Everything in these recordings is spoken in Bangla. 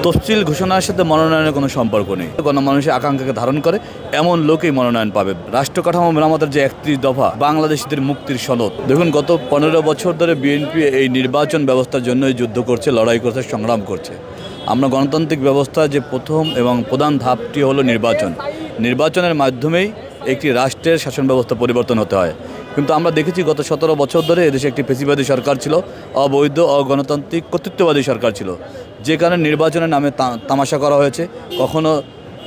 তফসিল ঘোষণার সাথে মনোনয়নের কোনো সম্পর্ক নেই। গণমানুষের আকাঙ্ক্ষাকে ধারণ করে এমন লোকই মনোনয়ন পাবে। রাষ্ট্র কাঠামো মেরামতের যে ৩১ দফা বাংলাদেশিদের মুক্তির সনদ। দেখুন, গত ১৫ বছর ধরে বিএনপি এই নির্বাচন ব্যবস্থার জন্যই যুদ্ধ করছে, লড়াই করছে, সংগ্রাম করছে। আমরা গণতান্ত্রিক ব্যবস্থা যে প্রথম এবং প্রধান ধাপটি হলো নির্বাচন। নির্বাচনের মাধ্যমেই একটি রাষ্ট্রের শাসন ব্যবস্থা পরিবর্তন হতে হয়। কিন্তু আমরা দেখেছি গত ১৭ বছর ধরে এদেশে একটি ফ্যাসিবাদী সরকার ছিল, অবৈধ অগণতান্ত্রিক কর্তৃত্ববাদী সরকার ছিল, যে কারণে নির্বাচনের নামে তামাশা করা হয়েছে। কখনো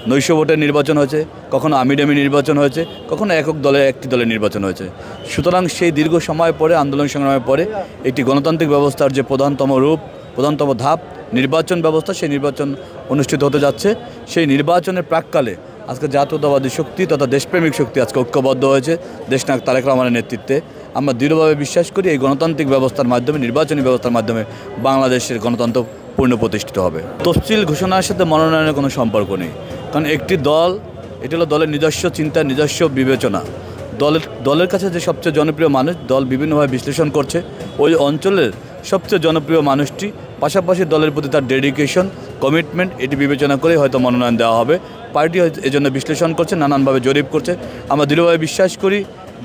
নৈশ ভোটের নির্বাচন হয়েছে, কখনো আমিডামি নির্বাচন হয়েছে, কখনো একক দলে একটি দলের নির্বাচন হয়েছে। সুতরাং সেই দীর্ঘ সময় পরে, আন্দোলন সংগ্রামের পরে একটি গণতান্ত্রিক ব্যবস্থার যে প্রধানতম রূপ, প্রধানতম ধাপ নির্বাচন ব্যবস্থা, সেই নির্বাচন অনুষ্ঠিত হতে যাচ্ছে। সেই নির্বাচনের প্রাক্কালে আজকে জাতীয়তাবাদী শক্তি তথা দেশপ্রেমিক শক্তি আজকে ঐক্যবদ্ধ হয়েছে দেশনায়ক তারেক রহমানের নেতৃত্বে। আমরা দৃঢ়ভাবে বিশ্বাস করি এই গণতান্ত্রিক ব্যবস্থার মাধ্যমে, নির্বাচনী ব্যবস্থার মাধ্যমে বাংলাদেশের গণতন্ত্র পূর্ণ প্রতিষ্ঠিত হবে। তফসিল ঘোষণার সাথে মনোনয়নের কোনো সম্পর্ক নেই। কারণ একটি দল, এটি হলো দলের নিজস্ব চিন্তা, নিজস্ব বিবেচনা। দলের কাছে যে সবচেয়ে জনপ্রিয় মানুষ, দল বিভিন্নভাবে বিশ্লেষণ করছে ওই অঞ্চলের সবচেয়ে জনপ্রিয় মানুষটি, পাশাপাশি দলের প্রতি তার ডেডিকেশন, কমিটমেন্ট, এটি বিবেচনা করে হয়তো মনোনয়ন দেওয়া হবে। পার্টি হয়তো এজন্য বিশ্লেষণ করছে, নানানভাবে জরিপ করছে। আমরা দৃঢ়ভাবে বিশ্বাস করি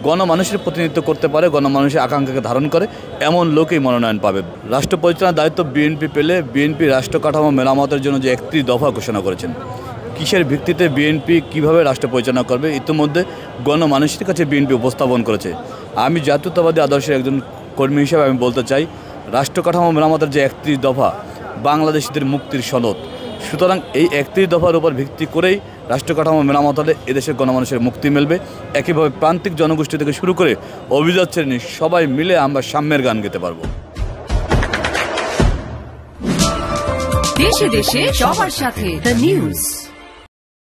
গণমানুষের প্রতিনিধিত্ব করতে পারে, গণমানুষের আকাঙ্ক্ষাকে ধারণ করে এমন লোকই মনোনয়ন পাবে। রাষ্ট্র পরিচালনার দায়িত্ব বিএনপি পেলে বিএনপি রাষ্ট্র কাঠামো মেরামতের জন্য যে ৩১ দফা ঘোষণা করেছেন, কিসের ভিত্তিতে বিএনপি কীভাবে রাষ্ট্র পরিচালনা করবে ইতিমধ্যে গণমানুষের কাছে বিএনপি উপস্থাপন করেছে। আমি জাতীয়তাবাদী আদর্শের একজন কর্মী হিসেবে আমি বলতে চাই, রাষ্ট্র কাঠামো মেরামতের যে ৩১ দফা বাংলাদেশিদের মুক্তির সনদ। সুতরাং এই ৩১ দফার উপর ভিত্তি করেই রাষ্ট্র কাঠামো মেরামত হলে এদেশের গণমানুষের মুক্তি মিলবে। একইভাবে প্রান্তিক জনগোষ্ঠী থেকে শুরু করে অভিজাত শ্রেণী সবাই মিলে আমরা সাম্যের গান গেতে পারবো। দেশে দেশে সবার সাথে দ্য নিউজ।